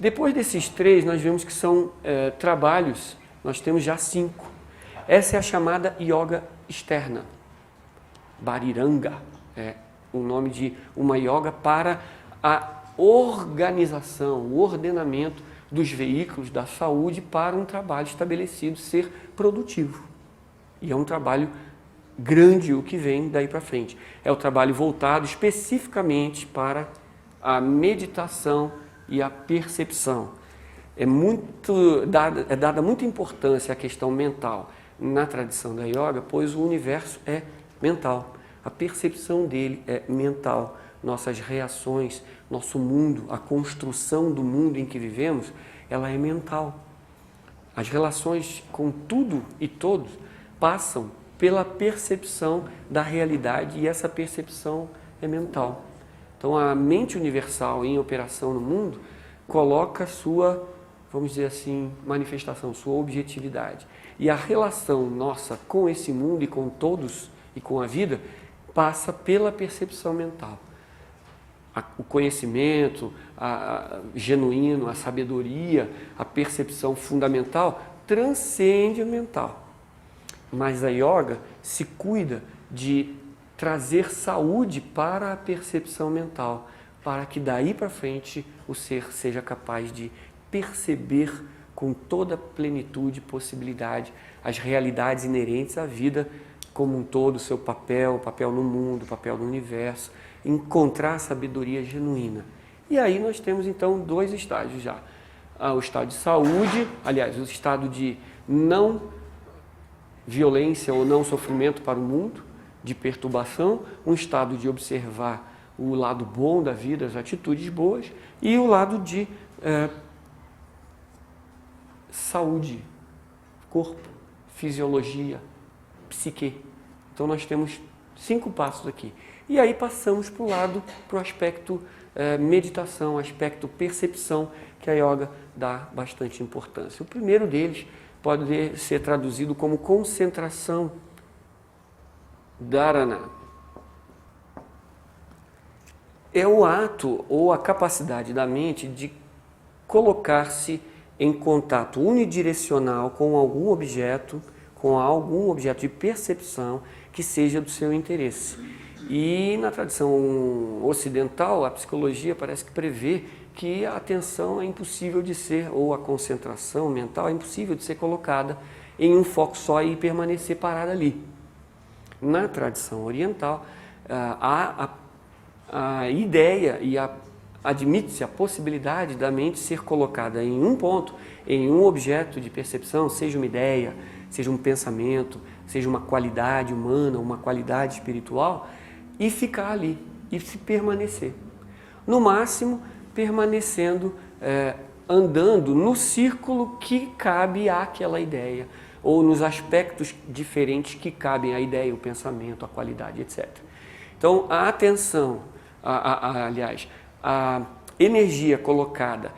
Depois desses 3, nós vemos que são trabalhos, nós temos já 5. Essa é a chamada yoga externa. Bhariranga é o nome de uma yoga para a organização, o ordenamento dos veículos da saúde para um trabalho estabelecido ser produtivo. E é um trabalho grande o que vem daí para frente. É o trabalho voltado especificamente para a meditação e a percepção. É dada muita importância à questão mental na tradição da yoga, pois o universo é mental. A percepção dele é mental. Nossas reações, nosso mundo, a construção do mundo em que vivemos, ela é mental. As relações com tudo e todos passam pela percepção da realidade e essa percepção é mental. Então a mente universal em operação no mundo coloca sua, vamos dizer assim, manifestação, sua objetividade. E a relação nossa com esse mundo e com todos e com a vida passa pela percepção mental. O conhecimento genuíno, a sabedoria, a percepção fundamental transcende o mental. Mas a yoga se cuida de trazer saúde para a percepção mental, para que daí para frente o ser seja capaz de perceber com toda plenitude e possibilidade as realidades inerentes à vida como um todo, seu papel, o papel no mundo, o papel no universo, encontrar a sabedoria genuína. E aí nós temos então 2 estágios já. O estado de saúde, aliás, o estado de não violência ou não sofrimento para o mundo, de perturbação, um estado de observar o lado bom da vida, as atitudes boas, e o lado de saúde, corpo, fisiologia, psique. Então nós temos 5 passos aqui. E aí passamos para o aspecto meditação, aspecto percepção, que a yoga dá bastante importância. O primeiro deles pode ser traduzido como concentração, dharana. É o ato ou a capacidade da mente de colocar-se em contato unidirecional com algum objeto de percepção que seja do seu interesse. E na tradição ocidental, a psicologia parece que prevê que a atenção é impossível de ser, ou a concentração mental é impossível de ser colocada em um foco só e permanecer parada ali. Na tradição oriental, a ideia e admite-se a possibilidade da mente ser colocada em um ponto, em um objeto de percepção, seja uma ideia, seja um pensamento, seja uma qualidade humana, uma qualidade espiritual, e ficar ali, e se permanecer. No máximo, permanecendo, andando no círculo que cabe àquela ideia, ou nos aspectos diferentes que cabem à ideia, o pensamento, a qualidade, etc. Então, a atenção, aliás, a energia colocada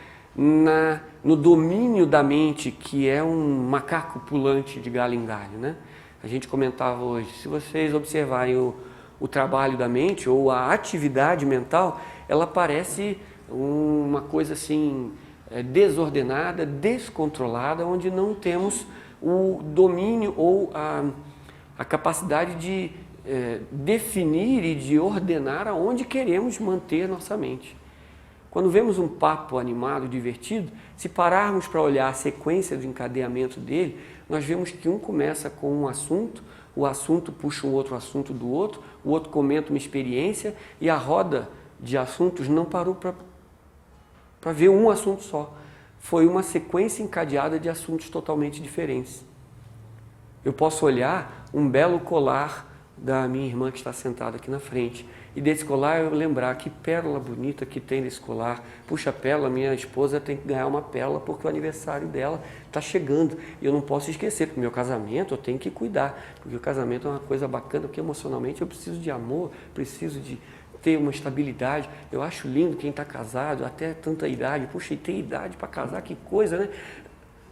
no domínio da mente, que é um macaco pulante de galho em galho, né? A gente comentava hoje, se vocês observarem o trabalho da mente ou a atividade mental, ela parece uma coisa assim desordenada, descontrolada, onde não temos o domínio ou a capacidade de definir e de ordenar aonde queremos manter nossa mente. Quando vemos um papo animado, divertido, se pararmos para olhar a sequência do encadeamento dele, nós vemos que um começa com um assunto, o assunto puxa um outro assunto do outro, o outro comenta uma experiência e a roda de assuntos não parou para ver um assunto só. Foi uma sequência encadeada de assuntos totalmente diferentes. Eu posso olhar um belo colar da minha irmã que está sentada aqui na frente. E desse colar eu lembrar que pérola bonita que tem nesse colar. Puxa, pérola, minha esposa tem que ganhar uma pérola porque o aniversário dela está chegando. E eu não posso esquecer, porque o meu casamento eu tenho que cuidar. Porque o casamento é uma coisa bacana, porque emocionalmente eu preciso de amor, preciso de ter uma estabilidade. Eu acho lindo quem está casado, até tanta idade. Puxa, e tem idade para casar, que coisa, né?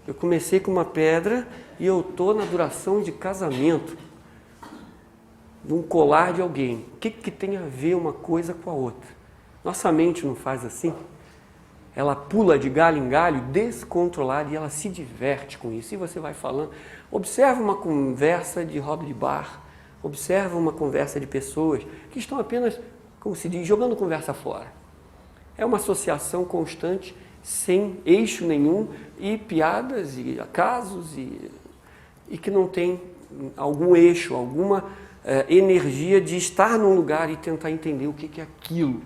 Eu comecei com uma pedra e eu estou na duração de casamento. De um colar de alguém. O que tem a ver uma coisa com a outra? Nossa mente não faz assim? ela pula de galho em galho, descontrolada, e ela se diverte com isso. E você vai falando, observa uma conversa de roda de bar, observa uma conversa de pessoas que estão apenas, como se diz, jogando conversa fora. É uma associação constante, sem eixo nenhum, e piadas, e acasos, e que não tem algum eixo, alguma energia de estar num lugar e tentar entender o que é aquilo.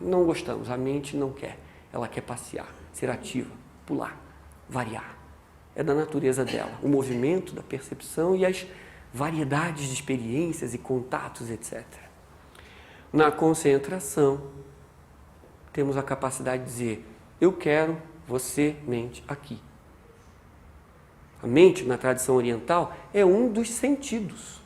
Não gostamos, a mente não quer. Ela quer passear, ser ativa, pular, variar. É da natureza dela, o movimento da percepção e as variedades de experiências e contatos, etc. Na concentração, temos a capacidade de dizer, eu quero você, mente, aqui. A mente, na tradição oriental, é um dos sentidos.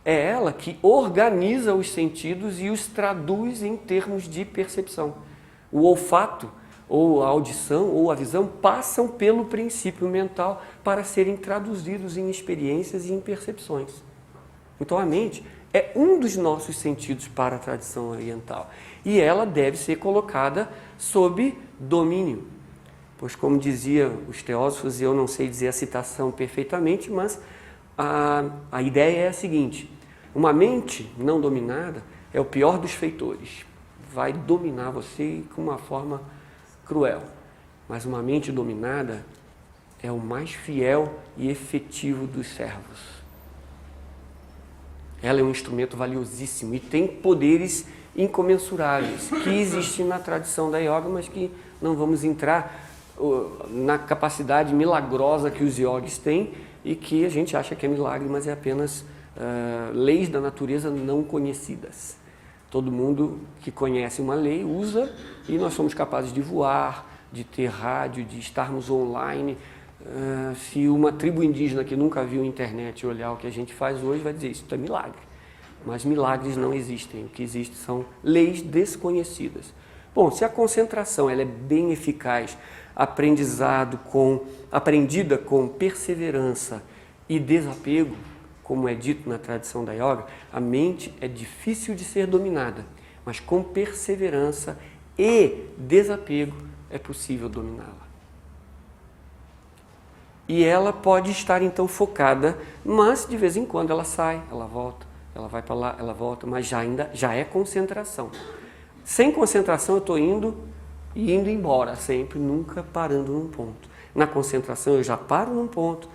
É ela que organiza os sentidos e os traduz em termos de percepção. O olfato, ou a audição, ou a visão, passam pelo princípio mental para serem traduzidos em experiências e em percepções. Então a mente é um dos nossos sentidos para a tradição oriental. E ela deve ser colocada sob domínio. Pois como diziam os teósofos, eu não sei dizer a citação perfeitamente, mas a ideia é a seguinte, uma mente não dominada é o pior dos feitores. Vai dominar você com uma forma cruel. Mas uma mente dominada é o mais fiel e efetivo dos servos. Ela é um instrumento valiosíssimo e tem poderes incomensuráveis que existem na tradição da yoga, mas que não vamos entrar na capacidade milagrosa que os yogis têm e que a gente acha que é milagre, mas é apenas leis da natureza não conhecidas. Todo mundo que conhece uma lei usa e nós somos capazes de voar, de ter rádio, de estarmos online. Se uma tribo indígena que nunca viu internet olhar o que a gente faz hoje vai dizer isso é milagre. Mas milagres não existem. O que existe são leis desconhecidas. Bom, se a concentração ela é bem eficaz, aprendida com perseverança e desapego, como é dito na tradição da yoga, a mente é difícil de ser dominada, mas com perseverança e desapego é possível dominá-la. E ela pode estar então focada, mas de vez em quando ela sai, ela volta, ela vai para lá, ela volta, mas já é concentração. Sem concentração eu estou indo embora sempre, nunca parando num ponto. Na concentração eu já paro num ponto,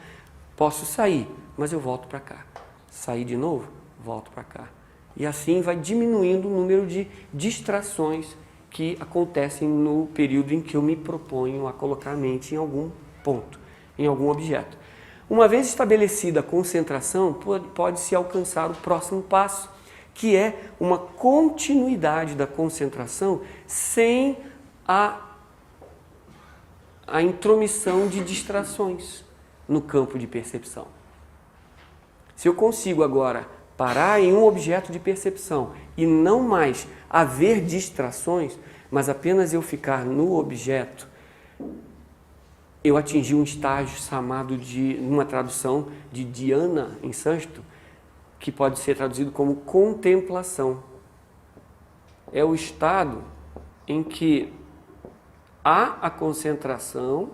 posso sair, mas eu volto para cá. Sair de novo, volto para cá. E assim vai diminuindo o número de distrações que acontecem no período em que eu me proponho a colocar a mente em algum ponto, em algum objeto. Uma vez estabelecida a concentração, pode-se alcançar o próximo passo, que é uma continuidade da concentração sem a intromissão de distrações no campo de percepção. Se eu consigo agora parar em um objeto de percepção e não mais haver distrações, mas apenas eu ficar no objeto, eu atingi um estágio chamado numa tradução de dhyana em sânscrito, que pode ser traduzido como contemplação. É o estado em que há a concentração,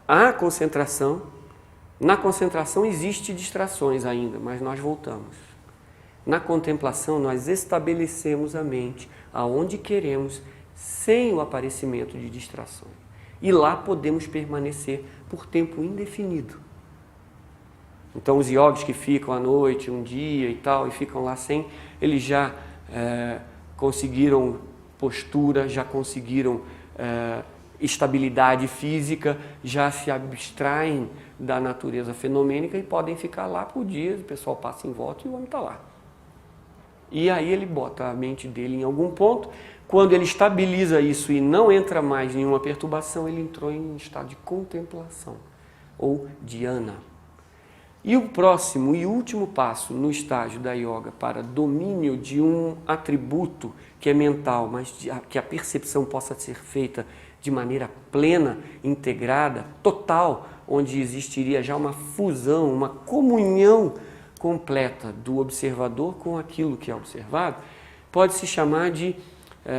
na concentração existem distrações ainda, mas nós voltamos. Na contemplação nós estabelecemos a mente aonde queremos, sem o aparecimento de distrações. E lá podemos permanecer por tempo indefinido. Então os yogis que ficam à noite, um dia e tal, e ficam lá sem, eles já conseguiram postura, já conseguiram estabilidade física, já se abstraem da natureza fenomênica e podem ficar lá por dias, o pessoal passa em volta e o homem está lá. E aí ele bota a mente dele em algum ponto, quando ele estabiliza isso e não entra mais em nenhuma perturbação, ele entrou em um estado de contemplação, ou dhyana. E o próximo e último passo no estágio da yoga para domínio de um atributo que é mental, mas que a percepção possa ser feita de maneira plena, integrada, total, onde existiria já uma fusão, uma comunhão completa do observador com aquilo que é observado, pode se chamar de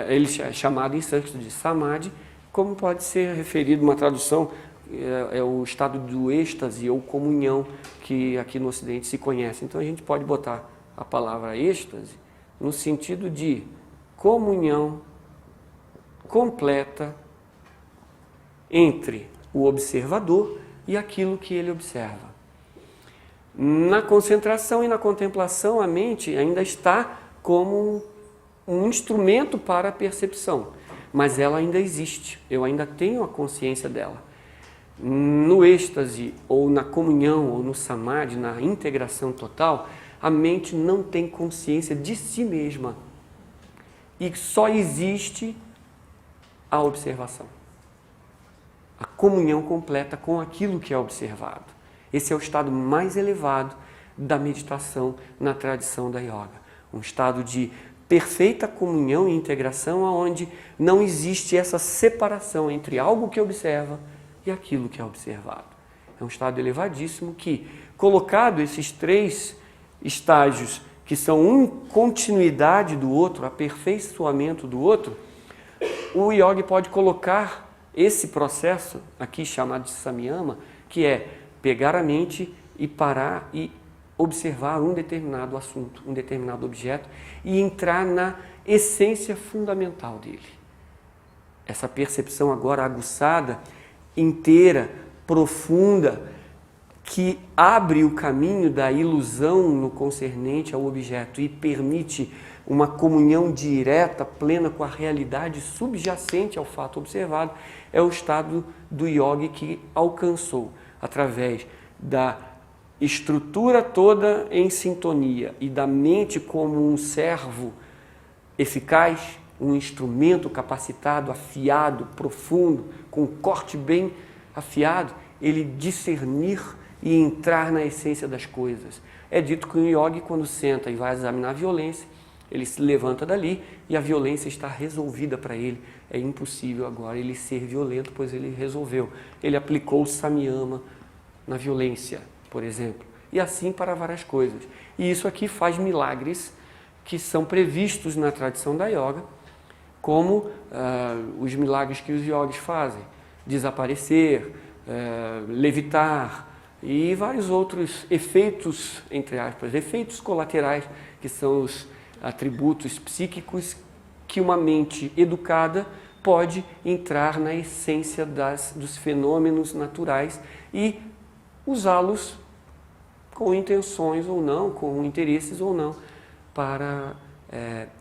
ele é chamado em sânscrito de samadhi, como pode ser referido uma tradução, é o estado do êxtase ou comunhão que aqui no Ocidente se conhece. Então a gente pode botar a palavra êxtase no sentido de comunhão completa entre o observador e aquilo que ele observa. Na concentração e na contemplação, a mente ainda está como um instrumento para a percepção, mas ela ainda existe, eu ainda tenho a consciência dela. No êxtase, ou na comunhão, ou no samadhi, na integração total, a mente não tem consciência de si mesma e só existe a observação, a comunhão completa com aquilo que é observado. Esse é o estado mais elevado da meditação na tradição da yoga. Um estado de perfeita comunhão e integração onde não existe essa separação entre algo que observa e aquilo que é observado. É um estado elevadíssimo que, colocado esses 3 estágios, que são uma continuidade do outro, aperfeiçoamento do outro, o yogi pode colocar esse processo, aqui chamado de samyama, que é pegar a mente e parar e observar um determinado assunto, um determinado objeto e entrar na essência fundamental dele. Essa percepção agora aguçada, inteira, profunda, que abre o caminho da ilusão no concernente ao objeto e permite uma comunhão direta, plena com a realidade subjacente ao fato observado, é o estado do yogi que alcançou, através da estrutura toda em sintonia e da mente como um servo eficaz, um instrumento capacitado, afiado, profundo, com um corte bem afiado, ele discernir e entrar na essência das coisas. É dito que o yogi, quando senta e vai examinar a violência, ele se levanta dali e a violência está resolvida para ele. É impossível agora ele ser violento, pois ele resolveu. Ele aplicou o samyama na violência, por exemplo. E assim para várias coisas. E isso aqui faz milagres que são previstos na tradição da yoga, como os milagres que os yogis fazem. Desaparecer, levitar e vários outros efeitos, entre aspas, efeitos colaterais, que são os atributos psíquicos que uma mente educada pode entrar na essência dos fenômenos naturais e usá-los com intenções ou não, com interesses ou não, para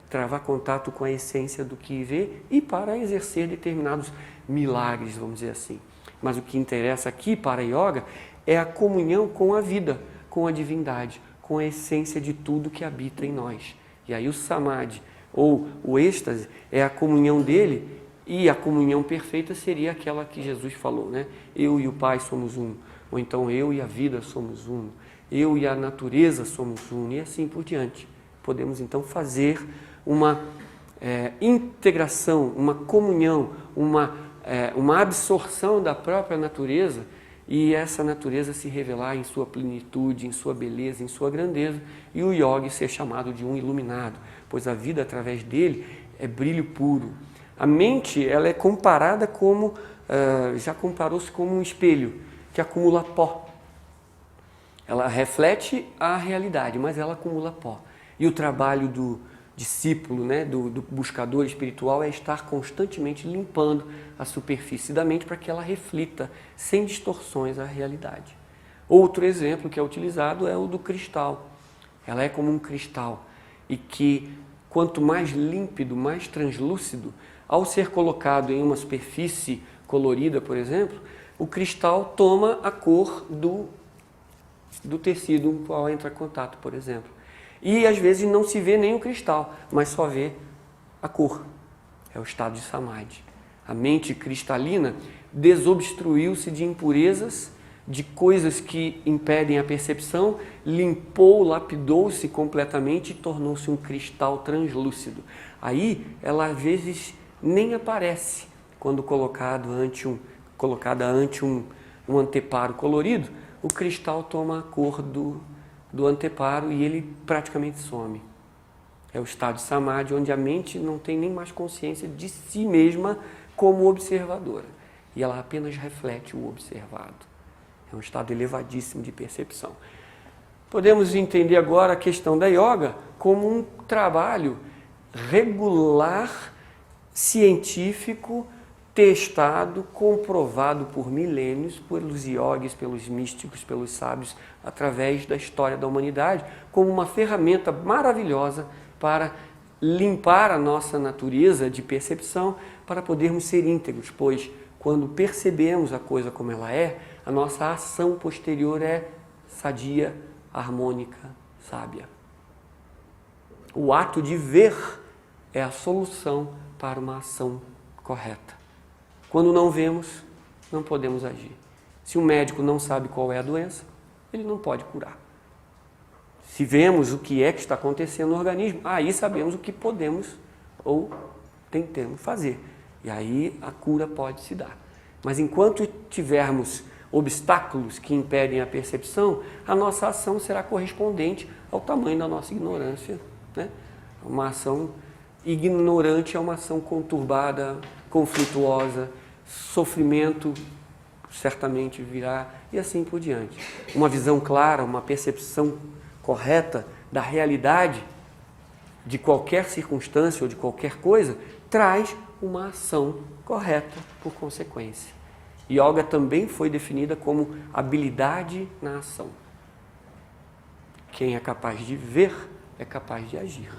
travar contato com a essência do que vê e para exercer determinados milagres, vamos dizer assim. Mas o que interessa aqui para a yoga é a comunhão com a vida, com a divindade, com a essência de tudo que habita em nós. E aí o samadhi, ou o êxtase, é a comunhão dele, e a comunhão perfeita seria aquela que Jesus falou, né? Eu e o Pai somos um, ou então eu e a vida somos um, eu e a natureza somos um, e assim por diante. Podemos então fazer uma integração, uma comunhão, uma absorção da própria natureza, e essa natureza se revelar em sua plenitude, em sua beleza, em sua grandeza, e o yogi ser chamado de um iluminado, pois a vida através dele é brilho puro. A mente, ela é comparada como, já comparou-se como um espelho que acumula pó. Ela reflete a realidade, mas ela acumula pó. E o trabalho do discípulo, né, do buscador espiritual, é estar constantemente limpando a superfície da mente para que ela reflita, sem distorções, a realidade. Outro exemplo que é utilizado é o do cristal. Ela é como um cristal e que, quanto mais límpido, mais translúcido, ao ser colocado em uma superfície colorida, por exemplo, o cristal toma a cor do tecido com o qual entra em contato, por exemplo. E às vezes não se vê nem o cristal, mas só vê a cor. É o estado de samadhi. A mente cristalina desobstruiu-se de impurezas, de coisas que impedem a percepção, limpou, lapidou-se completamente e tornou-se um cristal translúcido. Aí ela às vezes nem aparece quando colocada ante um anteparo colorido. O cristal toma a cor do anteparo e ele praticamente some. É o estado de samadhi, onde a mente não tem nem mais consciência de si mesma como observadora. E ela apenas reflete o observado. É um estado elevadíssimo de percepção. Podemos entender agora a questão da yoga como um trabalho regular, científico, testado, comprovado por milênios, pelos yogis, pelos místicos, pelos sábios, através da história da humanidade, como uma ferramenta maravilhosa para limpar a nossa natureza de percepção, para podermos ser íntegros, pois quando percebemos a coisa como ela é, a nossa ação posterior é sadia, harmônica, sábia. O ato de ver é a solução para uma ação correta. Quando não vemos, não podemos agir. Se o médico não sabe qual é a doença, ele não pode curar. Se vemos o que é que está acontecendo no organismo, aí sabemos o que podemos ou tentamos fazer. E aí a cura pode se dar. Mas enquanto tivermos obstáculos que impedem a percepção, a nossa ação será correspondente ao tamanho da nossa ignorância, né? Uma ação ignorante é uma ação conturbada, conflituosa, sofrimento certamente virá e assim por diante. Uma visão clara, uma percepção correta da realidade de qualquer circunstância ou de qualquer coisa traz uma ação correta por consequência. Yoga também foi definida como habilidade na ação. Quem é capaz de ver é capaz de agir.